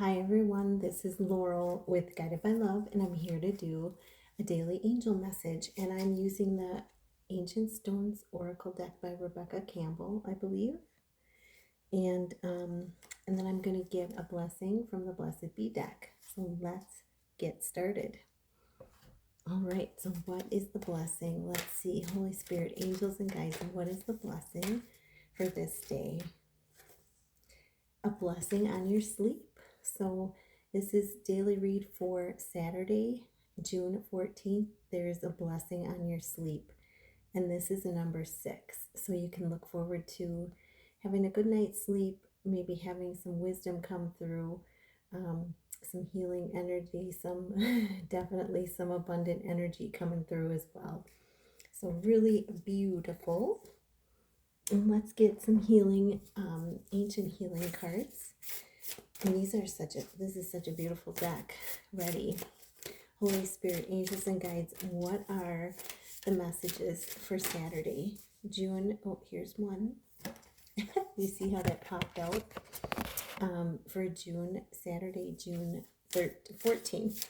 Hi everyone, this is Laurel with Guided by Love, and I'm here to do a daily angel message. And I'm using the Ancient Stones Oracle deck by Rebecca Campbell, I believe. And and then I'm going to give a blessing from the Blessed Be deck. So let's get started. All right, so what is the blessing? Let's see. Holy Spirit, angels and guides, what is the blessing for this day? A blessing on your sleep. So this is daily read for Saturday, June 14th. There's a blessing on your sleep. And this is a number 6. So you can look forward to having a good night's sleep, maybe having some wisdom come through, some healing energy, some definitely some abundant energy coming through as well. So really beautiful. And let's get some healing, ancient healing cards. And this is such a beautiful deck. Ready. Holy Spirit, angels and guides, what are the messages for Saturday, June? Oh, here's one. You see how that popped out? For Saturday, June 14th.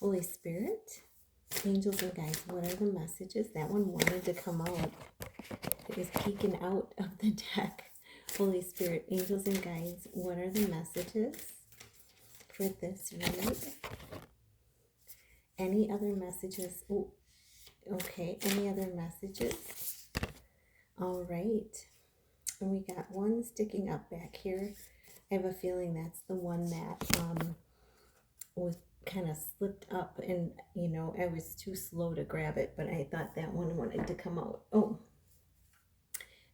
Holy Spirit, angels and guides, what are the messages? That one wanted to come out. It was peeking out of the deck. Holy Spirit, angels and guides, what are the messages for this read? Any other messages? Oh, okay. Any other messages? All right. And we got one sticking up back here. I have a feeling that's the one that was kind of slipped up, and I was too slow to grab it, but I thought that one wanted to come out. Oh,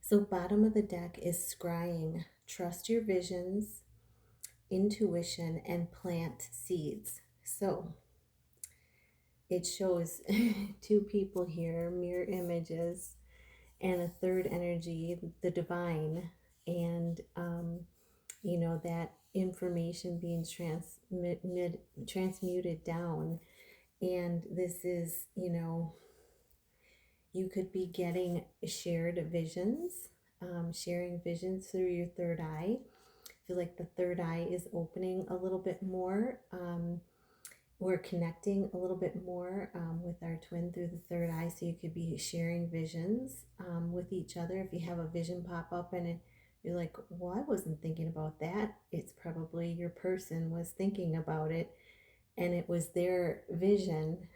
so bottom of the deck is scrying. Trust your visions, intuition, and plant seeds. So it shows two people here, mirror images, and a third energy, the divine, and that information being transmuted down. And this is, you could be getting shared visions, sharing visions through your third eye. I feel like the third eye is opening a little bit more. We're connecting a little bit more with our twin through the third eye. So you could be sharing visions with each other. If you have a vision pop up and you're like, well, I wasn't thinking about that. It's probably your person was thinking about it and it was their vision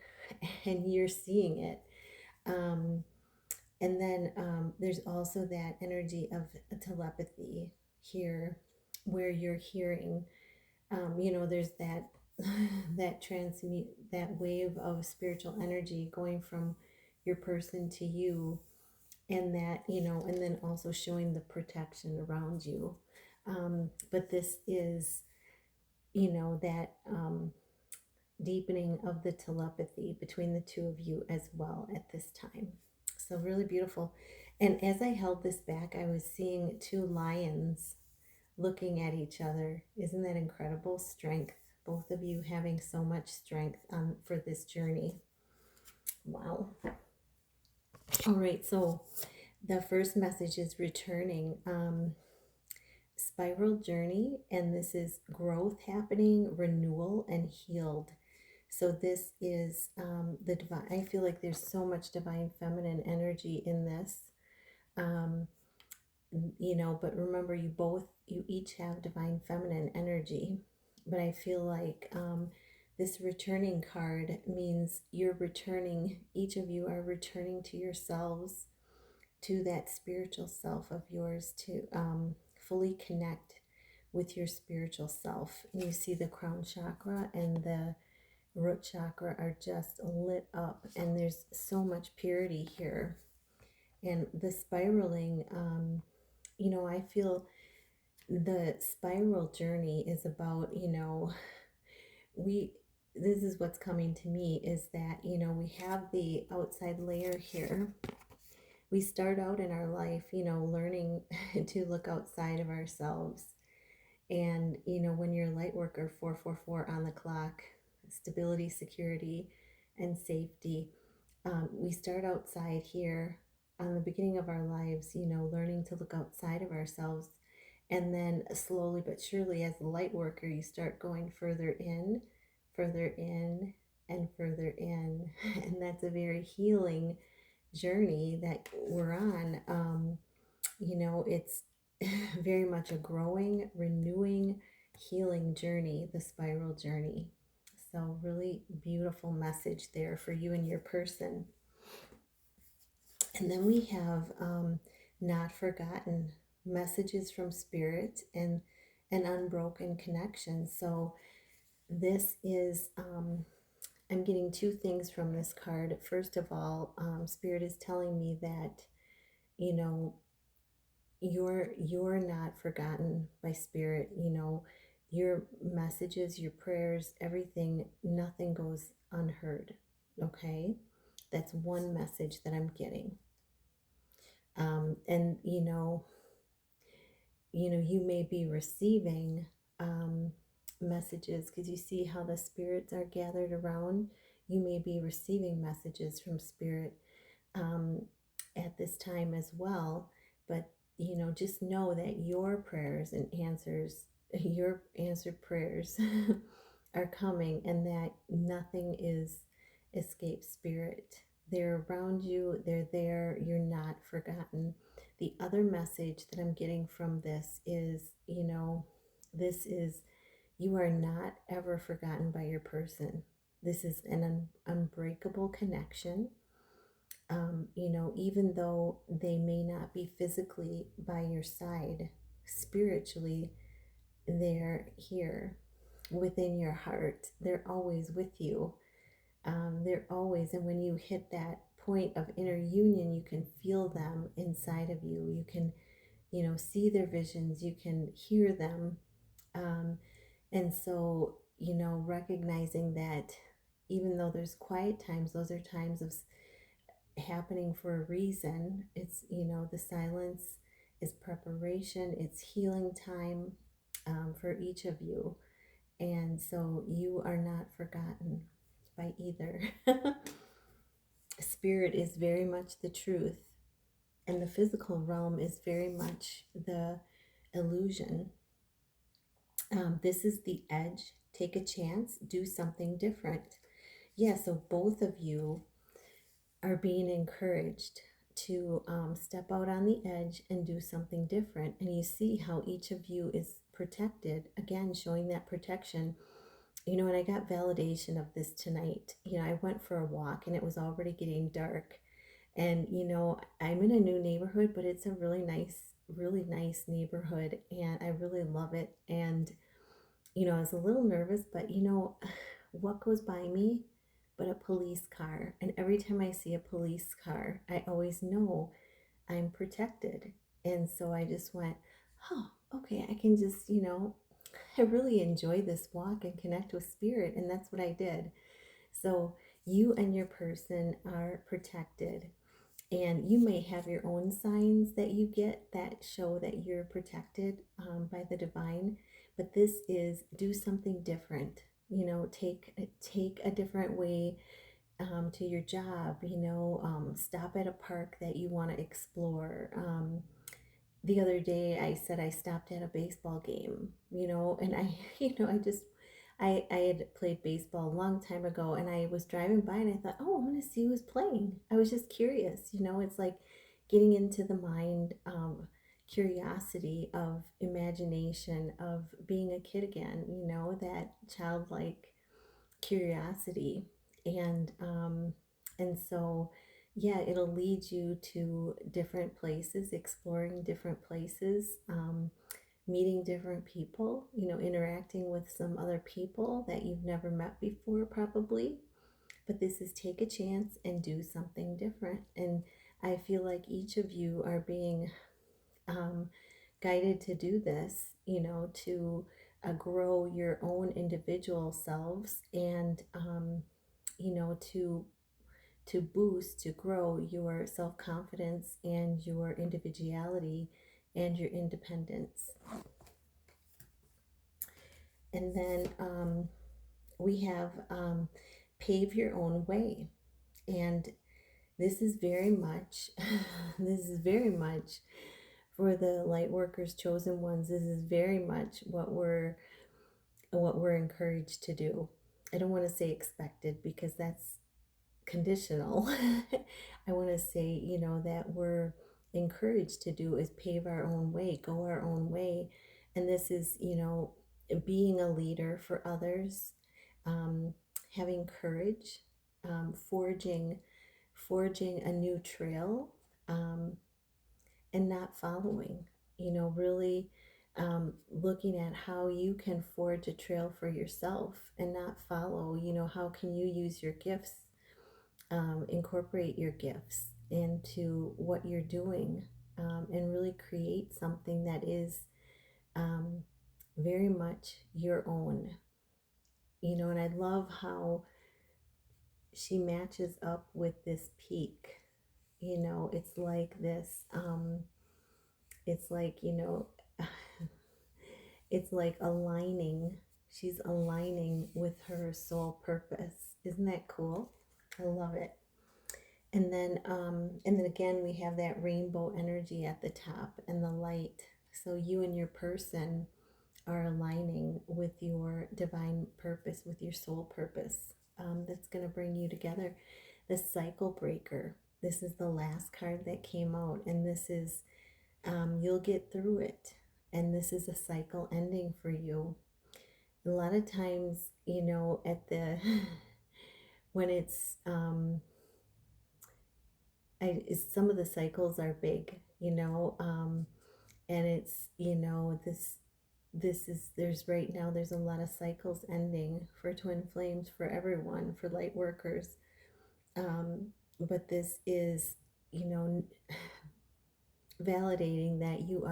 and you're seeing it. And then there's also that energy of telepathy here where you're hearing, there's that that wave of spiritual energy going from your person to you, and that, and then also showing the protection around you. But this is, that deepening of the telepathy between the two of you as well at this time. So really beautiful. And as I held this back, I was seeing two lions looking at each other. Isn't that incredible? Strength. Both of you having so much strength for this journey. Wow. All right, so the first message is returning. Spiral journey, and this is growth happening, renewal, and healed. So this is the divine. I feel like there's so much divine feminine energy in this. But remember, you each have divine feminine energy. But I feel like this returning card means you're returning, each of you are returning to yourselves, to that spiritual self of yours, to fully connect with your spiritual self. And you see the crown chakra and the root chakra are just lit up, and there's so much purity here. And the spiraling, I feel the spiral journey is about, this is what's coming to me, is that, we have the outside layer here. We start out in our life, learning to look outside of ourselves. And, when you're a light worker, 444 on the clock, stability, security, and safety, we start outside here on the beginning of our lives, learning to look outside of ourselves And then slowly but surely, as a light worker, you start going further in, and further in. And that's a very healing journey that we're on. It's very much a growing, renewing, healing journey, the spiral journey. So, really beautiful message there for you and your person. And then we have not forgotten, messages from spirit, and an unbroken connection. So, this is, I'm getting two things from this card. First of all, spirit is telling me that, you know, you're not forgotten by spirit. Your messages, your prayers, everything, nothing goes unheard. Okay, that's one message that I'm getting. And you may be receiving messages, because you see how the spirits are gathered around. You may be receiving messages from spirit um, at this time as well. But just know that your prayers and answers, your answered prayers, are coming, and that nothing is escape spirit. They're around you, they're there, you're not forgotten. The other message that I'm getting from this is, this is, you are not ever forgotten by your person. This is an unbreakable connection. Even though they may not be physically by your side, spiritually, they're here within your heart. They're always with you. They're always, and when you hit that point of inner union, you can feel them inside of you. You can, see their visions, you can hear them. Um, and so, recognizing that even though there's quiet times, those are times of happening for a reason. It's, the silence is preparation, it's healing time for each of you. And so you are not forgotten by either. Spirit is very much the truth, and the physical realm is very much the illusion. This is the edge. Take a chance, do something different. Yeah, so both of you are being encouraged to step out on the edge and do something different. And you see how each of you is protected, again, showing that protection. And I got validation of this tonight. I went for a walk and it was already getting dark. And, I'm in a new neighborhood, but it's a really nice neighborhood. And I really love it. And, I was a little nervous, but, what goes by me but a police car? And every time I see a police car, I always know I'm protected. And so I just went, oh, okay, I can just, I really enjoy this walk and connect with spirit. And that's what I did. So you and your person are protected. And you may have your own signs that you get that show that you're protected by the divine. But this is, do something different. Take a different way to your job. Stop at a park that you want to explore. The other day I said I stopped at a baseball game, and I, I had played baseball a long time ago, and I was driving by and I thought, oh, I'm going to see who's playing. I was just curious, it's like getting into the mind of curiosity, of imagination, of being a kid again, that childlike curiosity. And so yeah, it'll lead you to different places, exploring different places, meeting different people, interacting with some other people that you've never met before, probably. But this is take a chance and do something different. And I feel like each of you are being guided to do this, to grow your own individual selves, and, to boost, to grow your self confidence and your individuality and your independence. And then we have pave your own way. And this is very much, this is very much for the light workers, chosen ones, this is very much what we're encouraged to do. I don't want to say expected because that's conditional. I want to say, that we're encouraged to do is pave our own way, go our own way. And this is, being a leader for others, um, having courage, forging a new trail, um, and not following, really looking at how you can forge a trail for yourself and not follow, how can you use your gifts, incorporate your gifts into what you're doing, and really create something that is um, very much your own, and I love how she matches up with this peak. It's like this, it's like, it's like aligning, she's aligning with her soul purpose. Isn't that cool? I love it. And then again, we have that rainbow energy at the top and the light. So you and your person are aligning with your divine purpose, with your soul purpose. That's going to bring you together. The cycle breaker. This is the last card that came out, and this is, you'll get through it. And this is a cycle ending for you. A lot of times, at the when it's some of the cycles are big, and it's, this is, there's right now, there's a lot of cycles ending for twin flames, for everyone, for light workers. But this is, you know, validating that you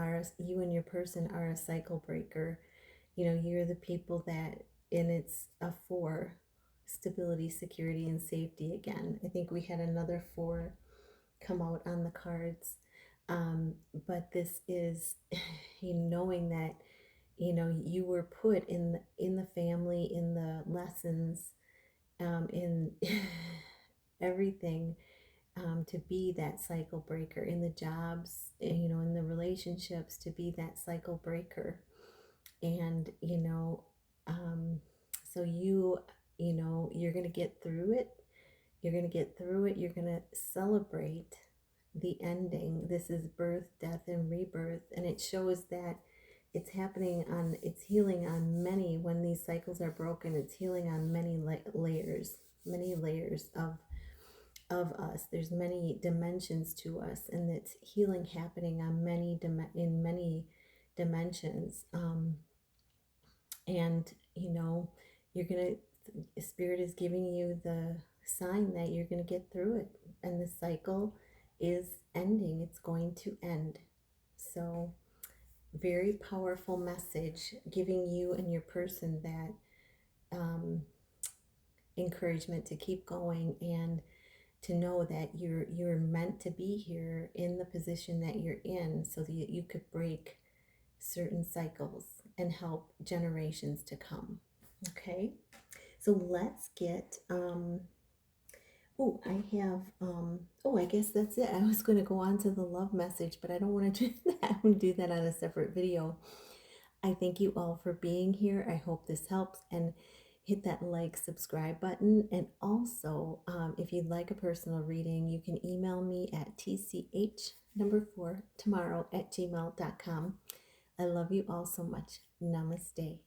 and your person are a cycle breaker. You're the people that, and it's a 4, stability, security, and safety. Again, I think we had another 4 come out on the cards. But this is knowing that, you were put in the family, in the lessons, in everything, to be that cycle breaker, in the jobs, in the relationships, to be that cycle breaker. And so you're going to get through it. You're going to get through it. You're going to celebrate the ending. This is birth, death, and rebirth. And it shows that it's healing on many, when these cycles are broken, it's healing on many many layers of us. There's many dimensions to us, and it's healing happening on in many dimensions. And you're gonna Spirit is giving you the sign that you're gonna get through it, and the cycle is ending. It's going to end. So very powerful message, giving you and your person that encouragement to keep going, and to know that you're meant to be here in the position that you're in, so that you could break certain cycles and help generations to come. Okay, so let's get I guess that's it. I was going to go on to the love message, but I don't want to do that. I'm going to do that on a separate video. I thank you all for being here. I hope this helps, and hit that like, subscribe button. And also, if you'd like a personal reading, you can email me at tch4tomorrow@gmail.com. I love you all so much. Namaste.